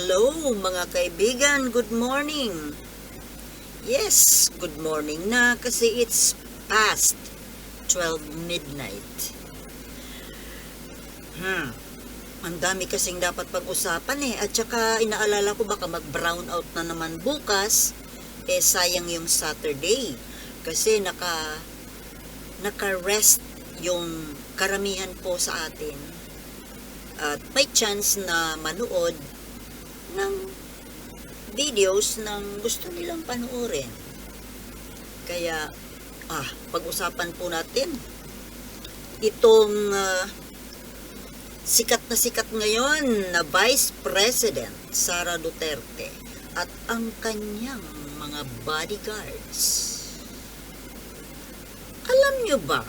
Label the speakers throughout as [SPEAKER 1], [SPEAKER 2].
[SPEAKER 1] Hello mga kaibigan, good morning. Yes, good morning na kasi it's past 12 midnight. Ang dami kasing dapat pag-usapan at saka inaalala ko baka mag-brown out na naman bukas, sayang yung Saturday kasi naka-rest yung karamihan po sa atin at may chance na manood ng videos ng gusto nilang panoorin. Kaya, pag-usapan po natin itong sikat ngayon na Vice President Sara Duterte at ang kanyang mga bodyguards. Alam nyo ba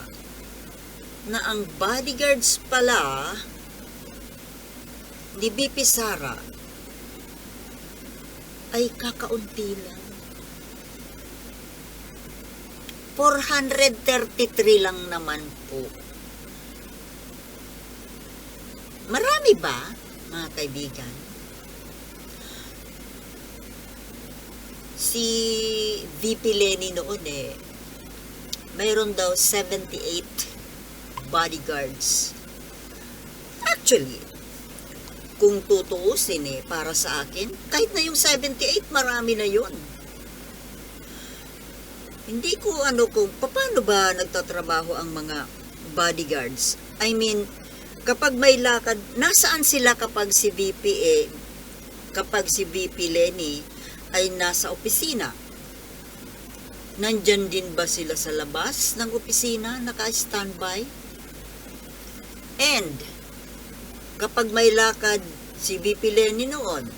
[SPEAKER 1] na ang bodyguards pala ni VP Sara ay kakaunti lang. 433 lang naman po. Marami ba, mga kaibigan? Si VP Leni noon mayroon daw 78 bodyguards. Actually, kung tutuusin para sa akin, kahit na yung 78, marami na yun. Hindi ko kung paano ba nagtatrabaho ang mga bodyguards. I mean, kapag may lakad, nasaan sila kapag si VP Leni ay nasa opisina? Nandyan din ba sila sa labas ng opisina, naka-standby? And, kapag may lakad si VP Leni noon,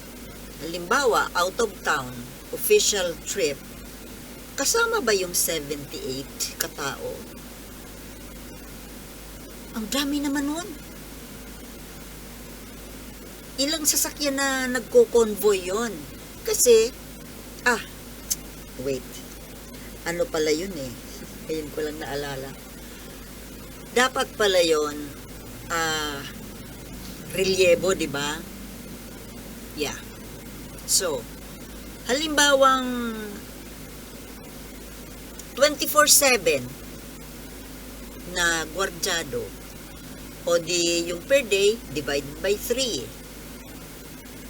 [SPEAKER 1] halimbawa, out of town, official trip, kasama ba yung 78 katao? Ang dami naman nun. Ilang sasakyan na nagko-convoy yon? Kasi, wait. Ano pala yun Ayun ko lang naalala. Dapat pala yun, relievo, di ba? Yeah. So, halimbawang 24/7 na gwardyado o di yung per day divided by 3.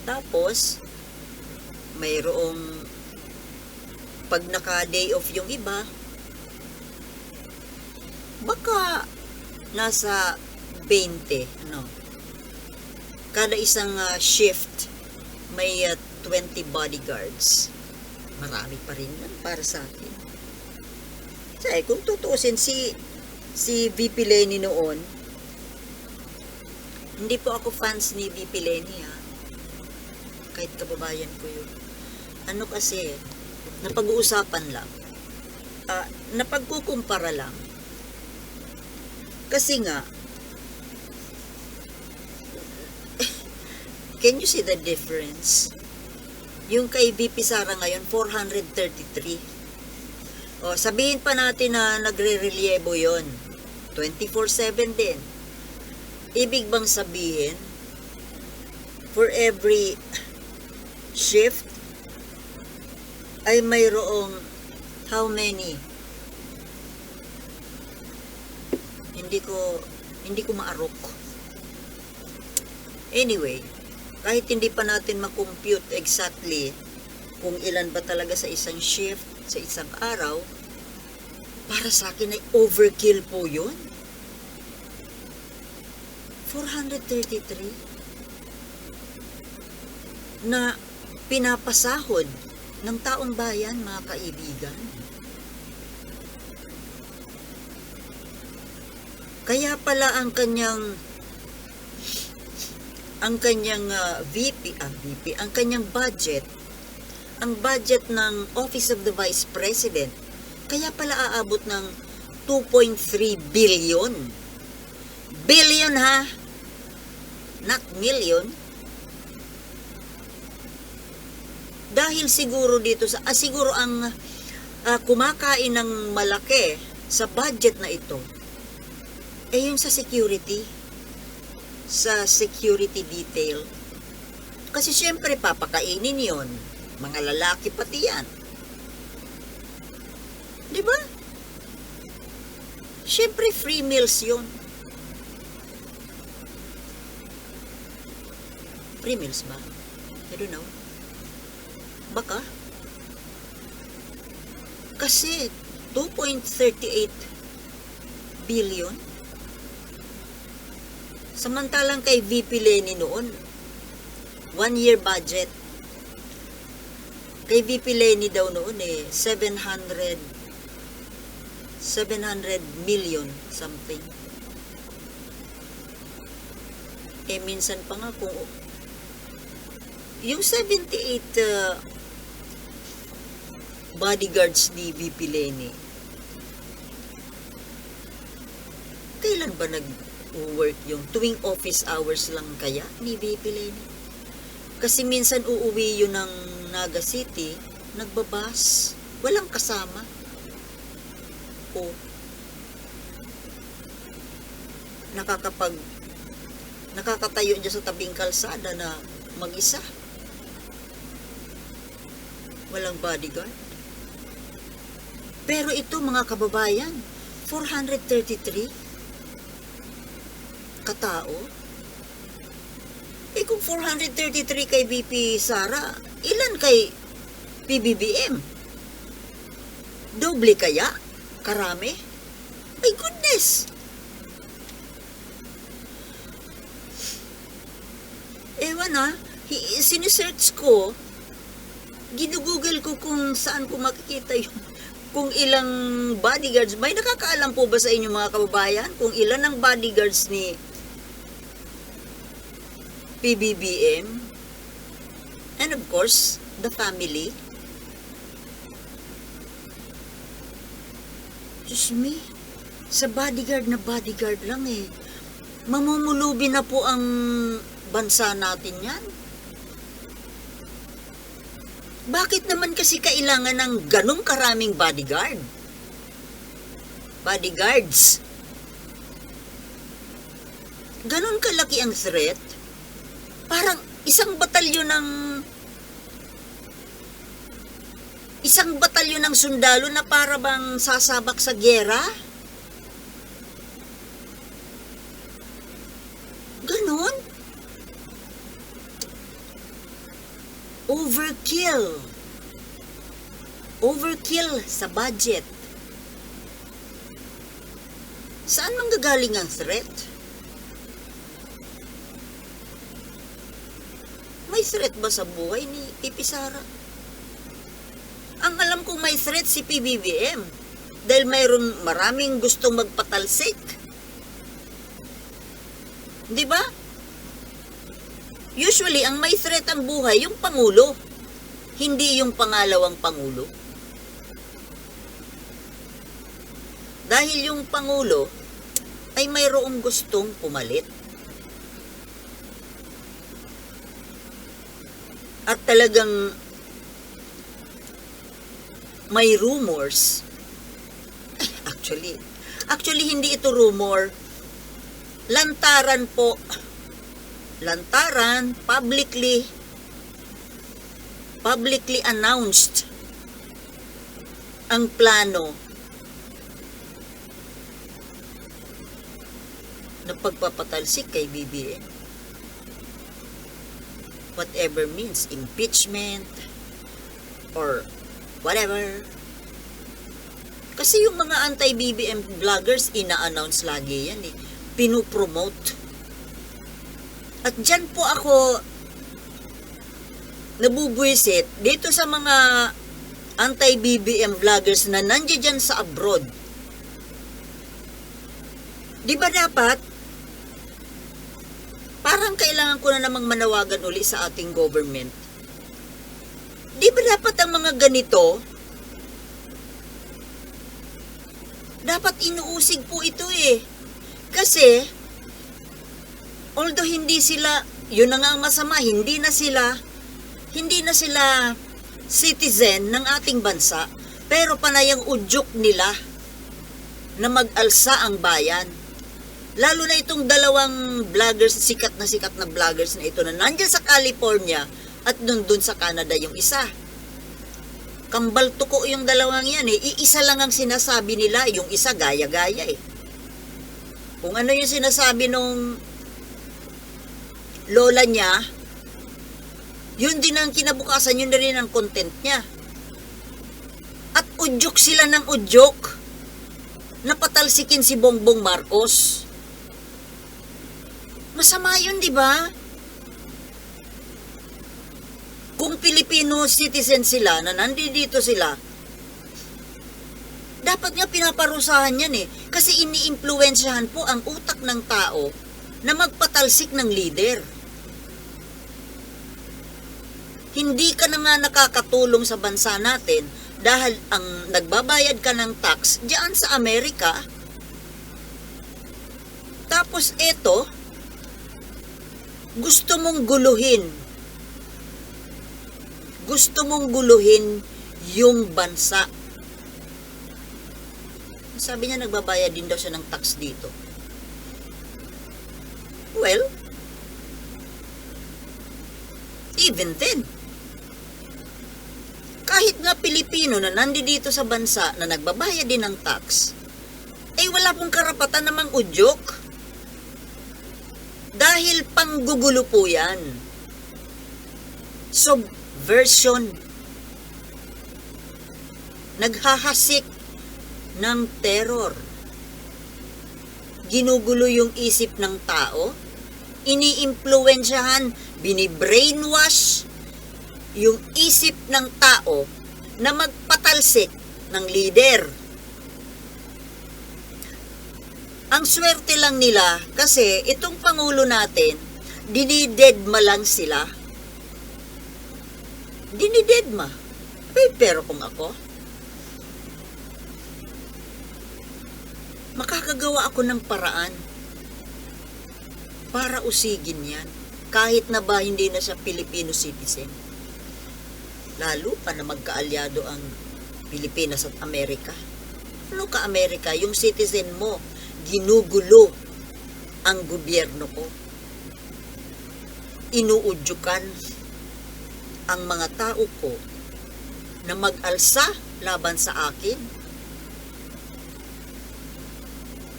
[SPEAKER 1] Tapos mayroong pag naka day off yung iba, baka nasa 20, kada isang shift may 20 bodyguards. Marami pa rin yan para sa akin. Kasi kung tutuusin si VP Leni noon, hindi po ako fans ni VP Leni kahit kababayan ko yun. Kasi napag-uusapan lang, napagkukumpara lang. Kasi nga, can you see the difference? Yung kay VP Sara ngayon, 433. Sabihin pa natin na nagre-relievo yon, 24/7 din. Ibig bang sabihin, for every shift, ay mayroong how many? Hindi ko maarok. Anyway, kahit hindi pa natin makompute exactly kung ilan ba talaga sa isang shift, sa isang araw, para sa akin ay overkill po yun. 433 na pinapasahod ng taong bayan, mga kaibigan. Kaya pala ang kanyang ang kanyang budget, ang budget ng Office of the Vice President, kaya pala aabot ng 2.3 billion. Billion not million. Dahil siguro dito siguro ang kumakain ng malaki sa budget na ito yun sa security detail Kasi syempre, papakainin yon. Mga lalaki pati yan. Di ba? Syempre, free meals yun. Free meals ba? I don't know. Baka. Kasi, 2.38 billion. Samantalang kay VP Leni noon, 1-year budget. Kay VP Leni daw noon 700 million something. Minsan pa nga kung yung 78 bodyguards ni VP Leni, kailan ba nag-work yung tuwing office hours lang kaya ni VP Leni? Kasi minsan uuwi yun ng Naga City, nagbabas, walang kasama. O, nakakatayo dyan sa tabing kalsada na mag-isa. Walang bodyguard. Pero ito mga kababayan, 433 katao. Kung 433 kay VP Sara, ilan kay PBBM? Doble kaya? Karami? My goodness! Ewan sinisearch ko, ginugoogle ko kung saan ko makikita yung kung ilang bodyguards. May nakakaalam po ba sa inyo mga kababayan kung ilan ang bodyguards ni PBBM? And of course, the family. Diyos me, sa bodyguard na bodyguard lang mamumulubi na po ang bansa natin yan. Bakit naman kasi kailangan ng ganong karaming bodyguard? Bodyguards. Ganon kalaki ang threat? Parang isang batalyon ng sundalo na para bang sasabak sa gyera? Ganon? Overkill sa budget. Saan manggagaling ang threat? May threat ba sa buhay ni Pipi Sara? Ang alam kong may threat si PBBM dahil mayroon maraming gustong magpatalsik. Di ba? Usually, ang may threat ang buhay, yung Pangulo. Hindi yung pangalawang Pangulo. Dahil yung Pangulo ay mayroong gustong pumalit. At talagang may rumors. Actually hindi ito rumor. Lantaran po. Lantaran, publicly announced ang plano na pagpapatalsik kay BBM. Whatever means, impeachment or whatever. Kasi yung mga anti-BBM vloggers, ina-announce lagi yan Pinopromote. At dyan po ako nabubwisit dito sa mga anti-BBM vloggers na nandiyan dyan sa abroad. Di ba dapat parang kailangan ko na namang manawagan uli sa ating government? Di ba dapat ang mga ganito dapat inuusig po ito Kasi although hindi sila, yun na nga ang masama, hindi na sila citizen ng ating bansa, pero panayang udyok nila na mag-alsa ang bayan. Lalo na itong dalawang vloggers, sikat na vloggers na ito na nandyan sa California at dun sa Canada yung isa. Kambal tuko yung dalawang yan eh. Iisa lang ang sinasabi nila, yung isa gaya-gaya eh. Kung ano yung sinasabi nung lola niya, yun din ang kinabukasan, yun na rin ang content niya. At udyok sila ng udyok na patalsikin si Bongbong Marcos. Masama yun, di ba? Kung Filipino citizen sila, na nandito sila, dapat nga pinaparusahan yan eh. Kasi iniimpluwensyahan po ang utak ng tao na magpatalsik ng leader. Hindi ka na nga nakakatulong sa bansa natin dahil ang nagbabayad ka ng tax diyan sa Amerika. Tapos eto, gusto mong guluhin. Gusto mong guluhin yung bansa. Sabi niya nagbabayad din daw siya ng tax dito. Well, even then, kahit nga Pilipino na nandito sa bansa na nagbabayad din ng tax, wala pong karapatan namang udyok. Dahil panggugulo po yan. Subversion. Naghahasik ng terror. Ginugulo yung isip ng tao, iniimpluwensyahan, binibrainwash yung isip ng tao na magpatalsik ng leader. Ang swerte lang nila kasi itong Pangulo natin, dinidedma lang sila. Dinidedma. Pero kung ako, makakagawa ako ng paraan para usigin yan. Kahit na ba hindi na siya Filipino citizen. Lalo pa na magkaalyado ang Pilipinas at Amerika. Ano ka Amerika? Yung citizen mo, ginugulo ang gobyerno ko. Inuudyukan ang mga tao ko na mag-alsa laban sa akin.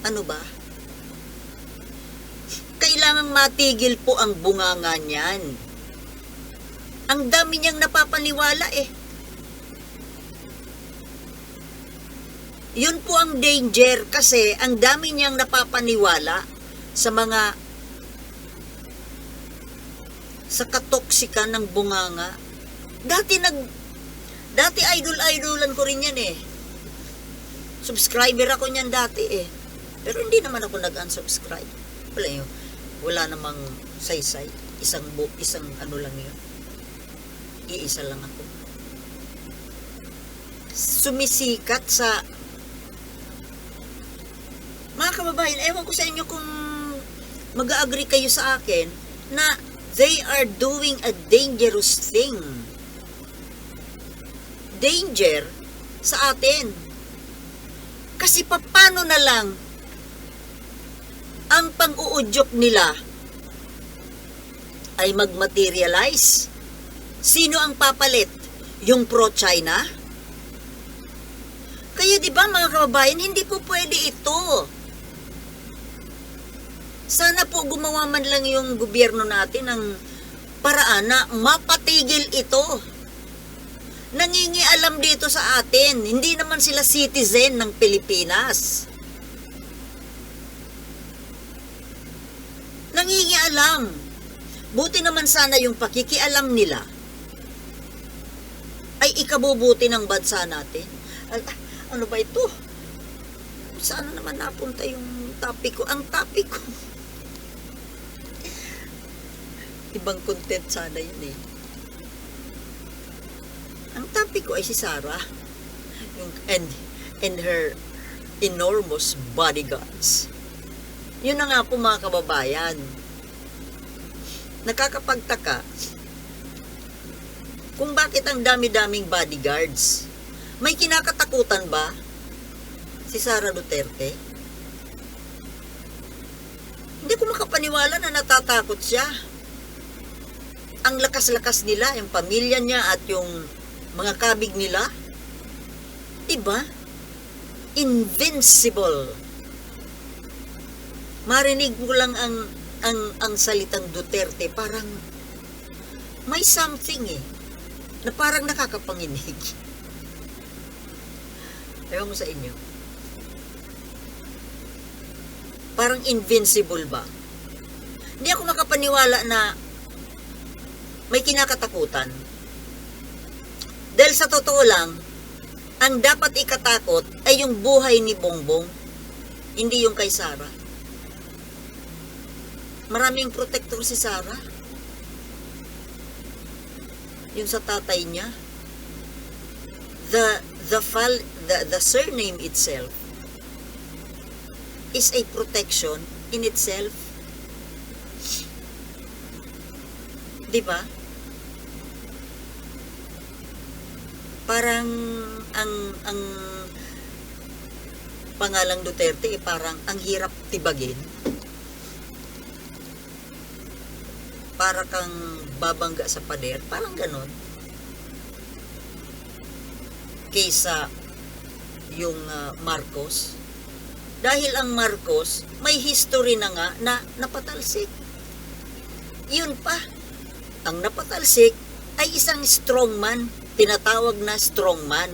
[SPEAKER 1] Ano ba? Kailangang matigil po ang bunganga niyan. Ang dami niyang napapaniwala eh. Yun po ang danger kasi ang dami niyang napapaniwala sa mga sa katoksikan ng bunganga. Dati idol-idolan ko rin yan eh. Subscriber ako niyan dati eh. Pero hindi naman ako nag-unsubscribe. Wala namang saysay. Isang ano lang yun. Iisa lang ako. Sumisikat sa mga kababayan, ewan ko sa inyo kung mag-agree kayo sa akin na they are doing a dangerous thing. Danger sa atin. Kasi paano na lang ang pang-uudyok nila ay mag-materialize? Sino ang papalit? Yung pro-China? Kaya di ba mga kababayan, hindi po pwede ito. Sana po gumawa man lang yung gobyerno natin ng paraan na mapatigil ito. Nangingialam dito sa atin. Hindi naman sila citizen ng Pilipinas. Nangingialam. Buti naman sana yung pakikialam nila ay ikabubuti ng bansa natin. Ano ba ito? Saan naman napunta yung topic ko? Ang topic ko. Ibang content sana yun eh. Ang topic ko ay si Sarah. And her enormous bodyguards. Yun na nga po mga kababayan. Nakakapagtaka kung bakit ang dami-daming bodyguards. May kinakatakutan ba si Sara Duterte? makapaniwala na natatakot siya. Ang lakas-lakas nila, yung pamilya niya at yung mga kabig nila. Diba? Invincible. Marinig mo lang ang salitang Duterte, parang may something na parang nakakapanginig. Ewan mo sa inyo. Parang invincible ba? Hindi ako makapaniwala na may kinakatakutan. Dahil sa totoo lang, ang dapat ikatakot ay yung buhay ni Bongbong, hindi yung kay Sara. Maraming protector si Sara. Yung sa tatay niya. The surname itself is a protection in itself. Di ba? Parang ang pangalang Duterte parang ang hirap tibagin. Para kang babangga sa pader, parang ganon. Kaysa yung Marcos. Dahil ang Marcos, may history na nga na napatalsik. Yun pa, ang napatalsik ay isang strongman, tinatawag na strongman.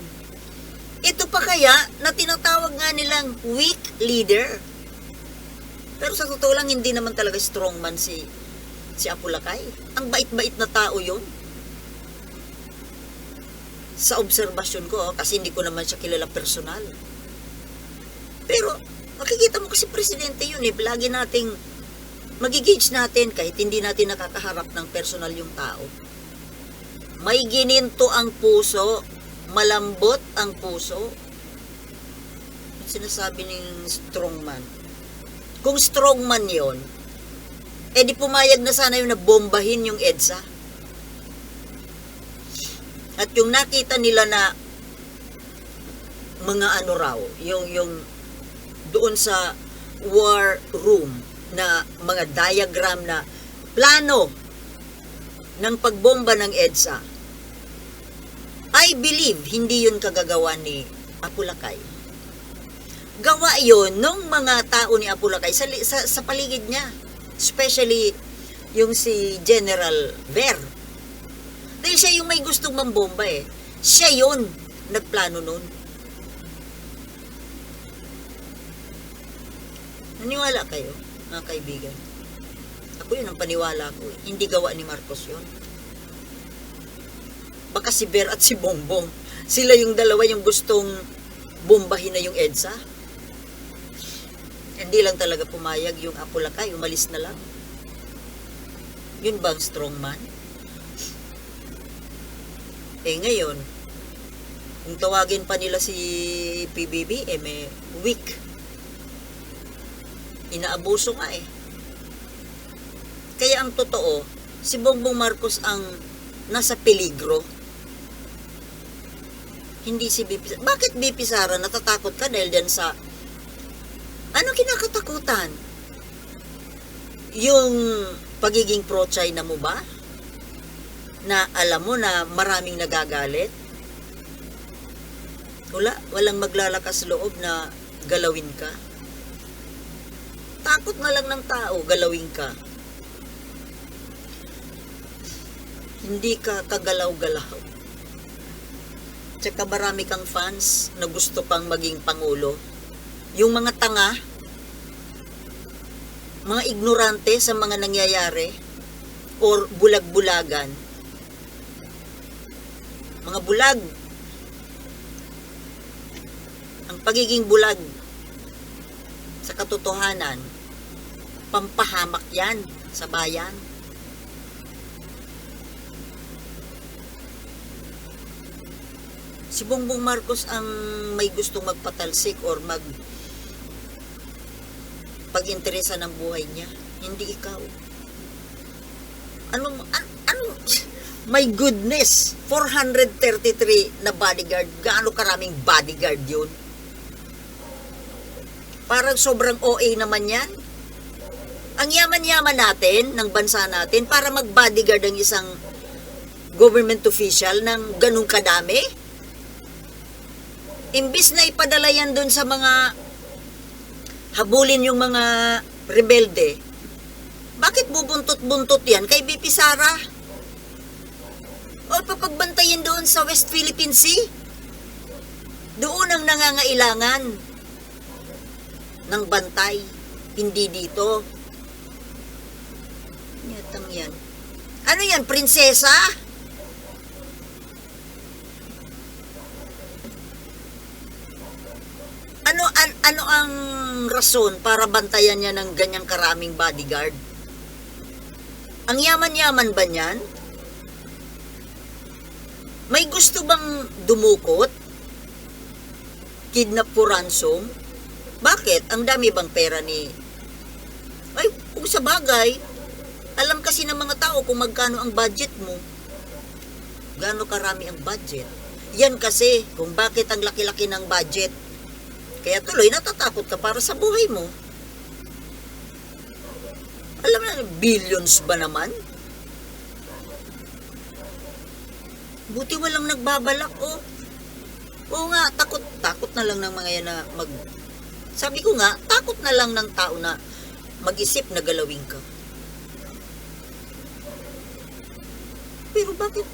[SPEAKER 1] Ito pa kaya na tinatawag nga nilang weak leader. Pero sa totoo lang, hindi naman talaga strongman si Apulacay. Ang bait-bait na tao yun. Sa obserbasyon ko, kasi hindi ko naman siya kilala personal. Pero, makikita mo kasi presidente yun lagi nating magigauge natin kahit hindi natin nakakaharap ng personal yung tao. May gininto ang puso, malambot ang puso. Sinasabi ng strongman. Kung strongman yon, di pumayag na sana yung nabombahin yung EDSA. At yung nakita nila na mga raw, yung doon sa war room na mga diagram na plano ng pagbomba ng EDSA, I believe hindi yun kagagawa ni Apulacay. Gawa yun nung mga tao ni Apulacay sa paligid niya. Especially yung si General Ver. Dahil siya yung may gustong mambomba Siya yun nagplano nun. Naniwala kayo, mga kaibigan? Ako yun ang paniwala ko. Hindi gawa ni Marcos yun. Baka si Ver at si Bongbong, sila yung dalawa yung gustong bombahin na yung EDSA. Hindi lang talaga pumayag yung Apulacay, umalis na lang. Yun bang strongman? Ngayon, kung tawagin pa nila si PBB, may weak. Inaabuso nga Kaya ang totoo, si Bongbong Marcos ang nasa peligro. Hindi si BP Sara. Bakit BP Sara natatakot ka dahil dyan sa ano kinakatakutan? Yung pagiging pro-China mo ba? Na alam mo na maraming nagagalit? Walang maglalakas loob na galawin ka. Takot na lang ng tao, galawin ka. Hindi ka kagalaw-galaw. Tsaka marami kang fans na gusto pang maging pangulo. Yung mga tanga, mga ignorante sa mga nangyayari, or bulag-bulagan. Mga bulag. Ang pagiging bulag sa katotohanan, pampahamak yan sa bayan. Si Bongbong Marcos ang may gustong magpatalsik or pag-interesa ng buhay niya, hindi ikaw. Ano my goodness, 433 na bodyguard. Gaano karaming bodyguard yun? Parang sobrang OA naman yan. Ang yaman-yaman natin, ng bansa natin, para mag-bodyguard ang isang government official ng ganung kadami. Imbis na ipadala yan doon sa mga habulin yung mga rebelde, bakit bubuntot-buntot yan kay BP Sara? O papagbantayin doon sa West Philippine Sea? Doon ang nangangailangan ng bantay, hindi dito. Nyatang yan. Ano yan, prinsesa? Ano ang rason para bantayan niya ng ganyang karaming bodyguard? Ang yaman-yaman ba niyan? May gusto bang dumukot? Kidnap for ransom? Bakit? Ang dami bang pera ni... Ay, kung sa bagay, alam kasi ng mga tao kung magkano ang budget mo. Gaano karami ang budget. Yan kasi kung bakit ang laki-laki ng budget. Kaya tuloy natatakot ka para sa buhay mo. Alam na, billions ba naman? Buti walang nagbabalak, oh. Oo nga, takot na lang ng mga yan na Sabi ko nga, takot na lang ng tao na mag-isip na galawin ka. Pero bakit?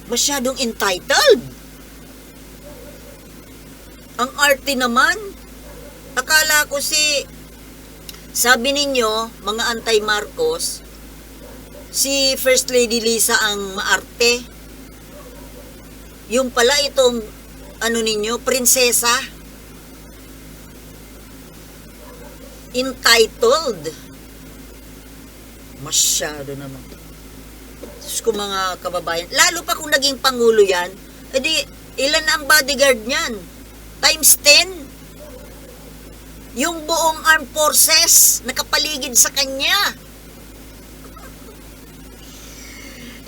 [SPEAKER 1] Masyadong entitled. Ang arte naman. Akala ko sabi ninyo, mga anti-Marcos, si First Lady Lisa ang maarte. Yung pala itong, prinsesa. Entitled. Masyado naman. Diyos ko mga kababayan. Lalo pa kung naging pangulo yan, edi ilan ang bodyguard niyan? Times 10. Yung buong armed forces nakapaligid sa kanya.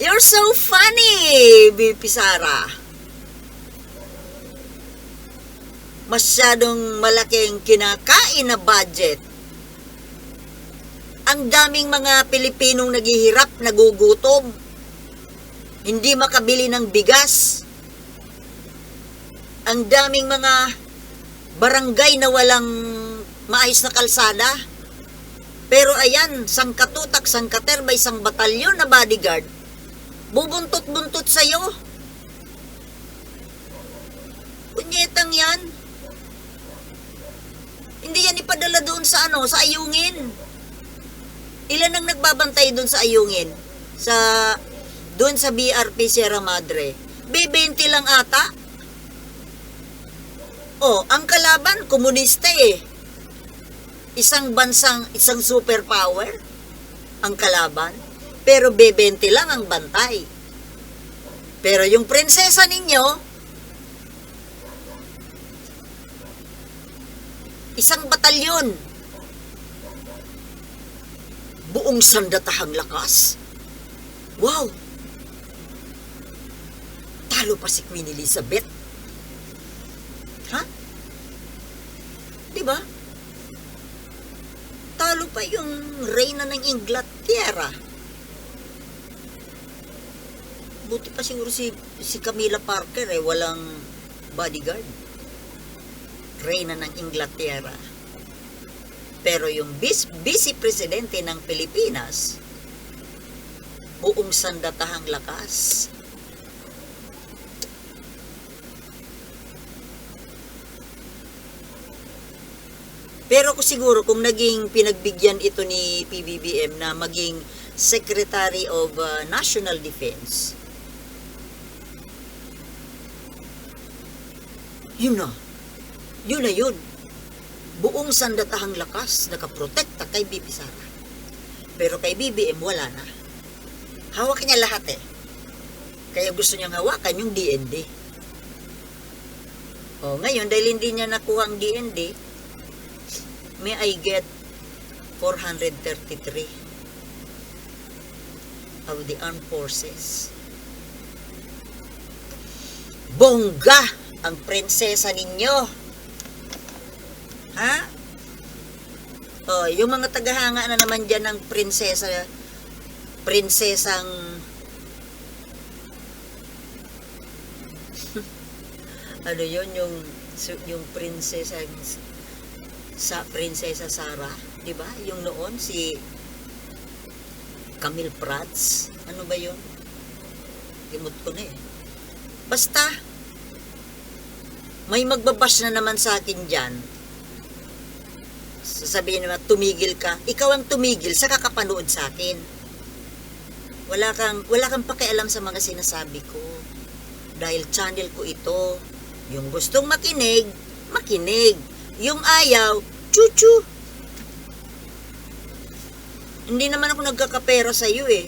[SPEAKER 1] You're so funny, BP Sara. Masyadong malaking kinakain na budget. Ang daming mga Pilipinong naghihirap, nagugutom. Hindi makabili ng bigas. Ang daming mga barangay na walang maayos na kalsada. Pero ayan, sangkatutak, sangkater, may isang batalyon na bodyguard. Bubuntot-buntot sa'yo. Punyetang yan. Hindi yan ipadala doon sa sa Ayungin. Ilan ang nagbabantay doon sa Ayungin? Doon sa BRP Sierra Madre. B20 lang ata. Oh, ang kalaban, komunista eh. Isang superpower ang kalaban. Pero B20 lang ang bantay. Pero yung prinsesa ninyo, isang batalyon. Buong sandatahang lakas. Wow! Talo pa si Queen Elizabeth. Ha? Diba? Talo pa yung reyna ng Inglaterra. Buti pa siguro si Camilla Parker walang bodyguard. Reyna ng Inglaterra. Pero yung vice presidente ng Pilipinas, buong sandatahang lakas. Pero siguro kung naging pinagbigyan ito ni PBBM na maging Secretary of National Defense, yun na yun. Buong sandatahang lakas nakaprotekta kay BP Sara. Pero kay BBM wala na. Hawak niya lahat eh. Kaya gusto niyang hawakan yung DND. O ngayon, dahil hindi niya nakuha ang DND, may I get 433 of the armed forces. Bongga ang prinsesa ninyo. Ha? Oh, yung mga tagahanga na naman dyan ng prinsesang ano yun, yung prinsesang sa Prinsesa Sarah, 'di ba? Yung noon si Camille Prats, ano ba yun? Limot ko na eh. Basta may magbabash na naman sa akin dyan. Sasabihin naman, tumigil ka. Ikaw ang tumigil sa kakapanood sa akin. Wala kang pakialam sa mga sinasabi ko. Dahil channel ko ito. Yung gustong makinig, makinig. Yung ayaw, chuchu. Hindi naman ako nagkakapera sa iyo eh.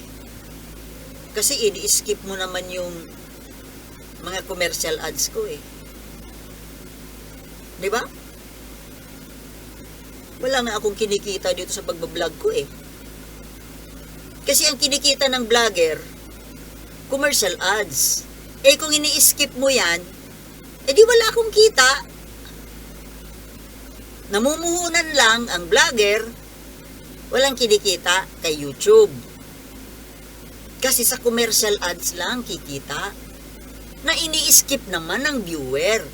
[SPEAKER 1] Kasi i-skip mo naman yung mga commercial ads ko eh. 'Di ba? Wala nga akong kinikita dito sa pagbablog ko eh. Kasi ang kinikita ng vlogger, commercial ads. Eh kung ini-skip mo yan, edi wala akong kita. Namumuhunan lang ang vlogger, walang kinikita kay YouTube. Kasi sa commercial ads lang kikita. Na ini-skip naman ng viewer.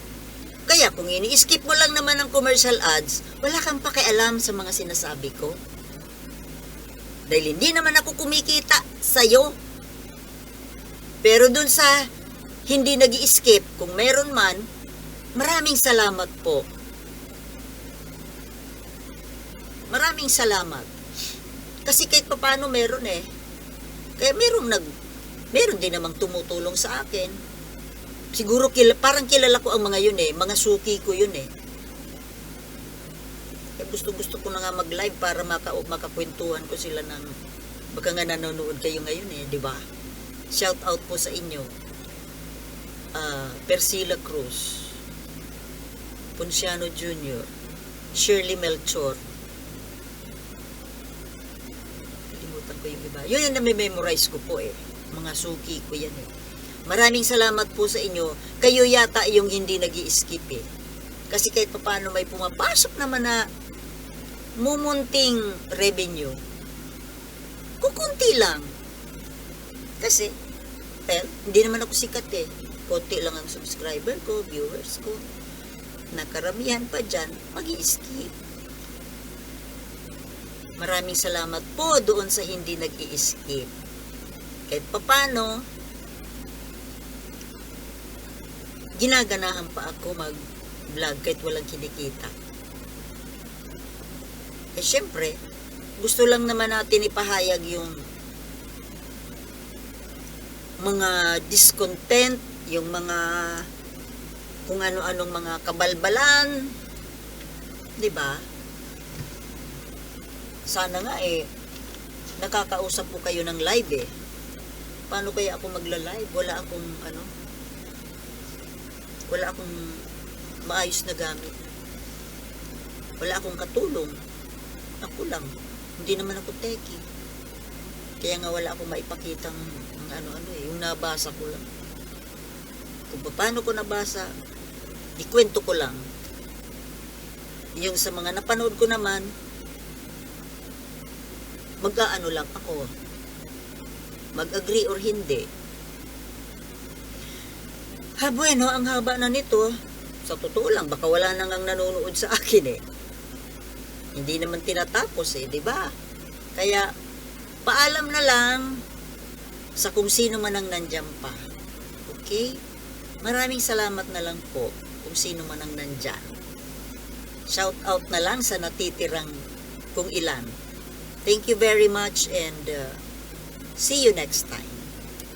[SPEAKER 1] Kaya kung ini-skip mo lang naman ng commercial ads, wala kang pakialam sa mga sinasabi ko. Dahil hindi naman ako kumikita sa'yo. Pero dun sa hindi nag-i-skip, kung meron man, maraming salamat po. Maraming salamat. Kasi kahit paano meron eh. Kaya meron din namang tumutulong sa akin. Siguro parang kilala ko ang mga yun eh. Mga suki ko yun eh. Kaya gusto ko na nga mag-live para makakwentuhan ko sila ng baka nga nanonood kayo ngayon eh, di ba? Shout out po sa inyo. Persila Cruz, Ponciano Jr., Shirley Melchor. Kalimutan ko yung iba. Yun yung na-memorize ko po eh. Mga suki ko yan eh. Maraming salamat po sa inyo. Kayo yata yung hindi nag-i-skip eh. Kasi kahit paano may pumapasok naman na mumunting revenue. Kukunti lang. Kasi, hindi naman ako sikat eh. Konti lang ang subscriber ko, viewers ko. Nakaramihan pa dyan, mag-i-skip. Maraming salamat po doon sa hindi nag-i-skip. Kahit paano, ginaganahan pa ako mag-vlog kahit walang kinikita. Eh syempre, gusto lang naman natin ipahayag yung mga discontent, yung mga kung ano-anong mga kabalbalan, 'di ba? Sana nga eh nakakausap po kayo ng live eh. Paano kaya ako magla-live? Wala akong maayos na gamit. Wala akong katulong. Ako lang. Hindi naman ako techie. Kaya nga wala akong maipakitang yung nabasa ko lang. Kung paano ko nabasa, ikwento ko lang. Yung sa mga napanood ko naman, mag-aano lang ako. Mag-agree or hindi. Bueno, ang haba na nito. Sa totoo lang, baka wala nang nanonood sa akin eh. Hindi naman tinatapos eh, di ba? Kaya, paalam na lang sa kung sino man ang nandyan pa. Okay? Maraming salamat na lang po kung sino man ang nandyan. Shout out na lang sa natitirang kung ilan. Thank you very much and see you next time.